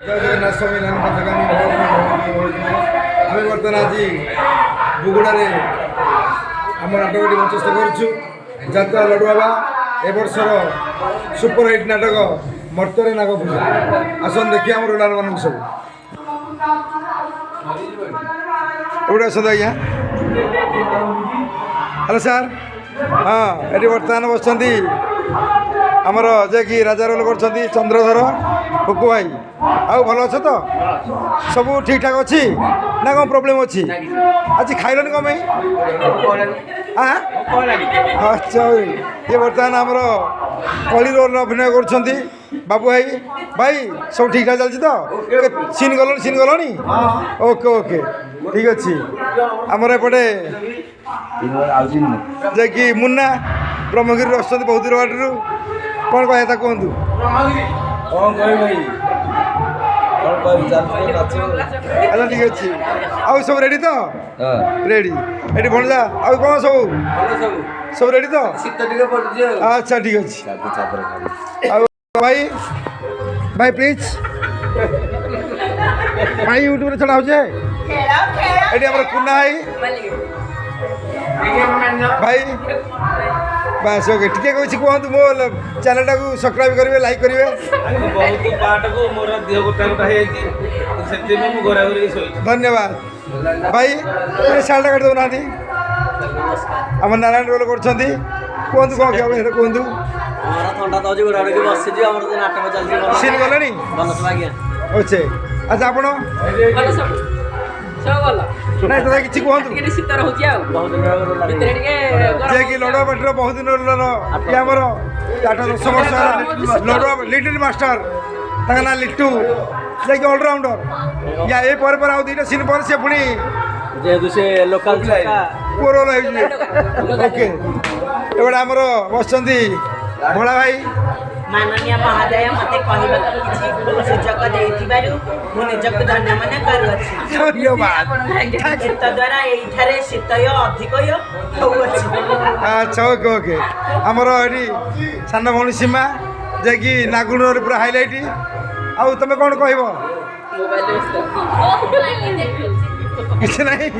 जय जगन्नाथ स्वामी नाम पथगामी आम बर्तमान आज बुगुड़े आम नाटक मंचस्थ करुँ जात्रा लड्डू बाबा ए वर्षर सुपरहिट नाटक मर्तरे नाग पूजा आसन देखिए आम रुलार मान सब एवढे आसत आज्ञा हेलो सार हाँ ये बर्तमान बस आमर जे कि राजा रोल कर चंद्रधर फुकु भाई आउ भल अछ तो सब ठीक ठाक अच्छी ना कौन प्रोब्लेम अच्छी आज खाइलन कम अच्छा ये बर्तमान आमर कली रोल अभिनय कर बाबू भाई भाई सब ठीक ठाक चलती तो सीन गलनी ओके ओके ठीक अच्छे आमर एपटे जे कि मुन्ना ब्रह्मगिरी आस बहुत दूर बाटू कौन कहता कहतु अच्छा ठीक अच्छे आउ सब रेडी तो रेडी ये भणजा आउ कौन सब रेडी तो अच्छा ठीक अच्छे भाई भाई प्लीज भाई यूट्यूब रे चढ़ा होचे एडी हमर कुन्ना भाई बस ओके टिके कहि कहतु मो चैनल टाको सब्सक्राइब करेंगे लाइक करेंगे बहुत पार्ट को मोर देह गोटा गोटा है से मु गोरा गोरी सोई धन्यवाद भाई सालटा काट दो ना आम नारायण रोल कर कहतु कौन क्या कहतु थंडा तो गोड़ा गोड़ी बस नाटक चलती सीन गले अच्छे अच्छा आपण नहीं तो किसी कहतु जे कि लड़ुआ पार्टी बहुत दिन ये आमर 8-10 वर्ष लड़ुआ लिटिल मास्टर तक ना लिट्टू जे कि ऑलराउंडर या ये पर आउ दुईटा सीन पर से पुणी जेहेतु से लोकल पुअ रोल ओके एबे आमर बस भोला भाई माननीय महोदय मते कहबाक किछि सुजोग देइथिबारु मु निजक धन्य मन करूछि धन्यवाद गीत द्वारा एठारे शीतय अधिकय होउछि अच्छा ओके ओके आमर एटी सान भौणी सीमा जे कि नागुणर पूरा हाइलाइट आउ तुम कौन कहब किसी नहीं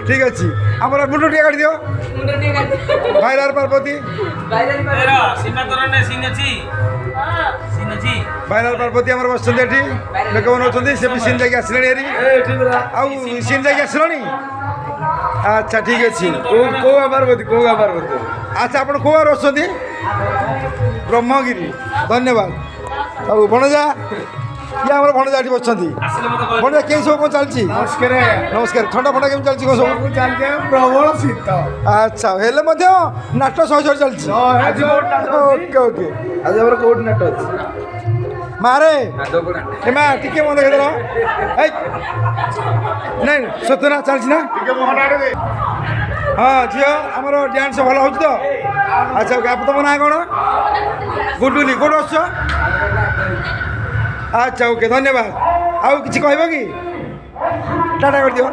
ठीक अच्छे आम मुंड टे काट दियो भाईरार पार्वती भाईरार पार्वती आम बस मेक बनाऊँ से भी सीन जाकि आसिले आउ सीन जाकि आसिलनी अच्छा ठीक अच्छे कौ पार्वती अच्छा आप कौ बस ब्रह्मगिरी धन्यवाद अब भणजा ये आम भणजा ये बस भणजा कई सब कौन चलती नमस्कार ठंडा फंडा केमी चलती कौन सब चलते प्रबल शीत अच्छा हेले नाट सह चलती ओके ओके आज आम कौट नाट अच्छे मारे ए माँ टिके मन देखे नहीं सत्यना चलती ना हाँ झील आमर डांस भल हो तो अच्छा ओके आप तुम ना कौन गुडुली कौट आस अच्छा ओके धन्यवाद आउ किसी कहब कि टाटा कर दियो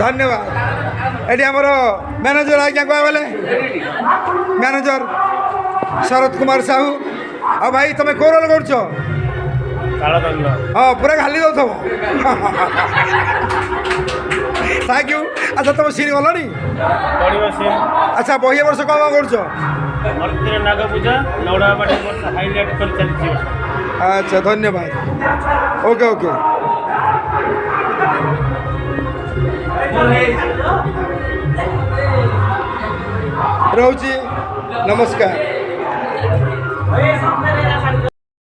धन्यवाद ये आमर मैनेजर आज्ञा कह बोले मैनेजर शरद कुमार साहू आ भाई तुम कौ रोल कर हाँ पूरा खाली दौ थैंक यू अच्छा तुम सीन गलनी अच्छा बही वर्ष कौन कर नाग पूजा लौड़ा हाईलाइट कर चलती अच्छा धन्यवाद ओके ओके रोची नमस्कार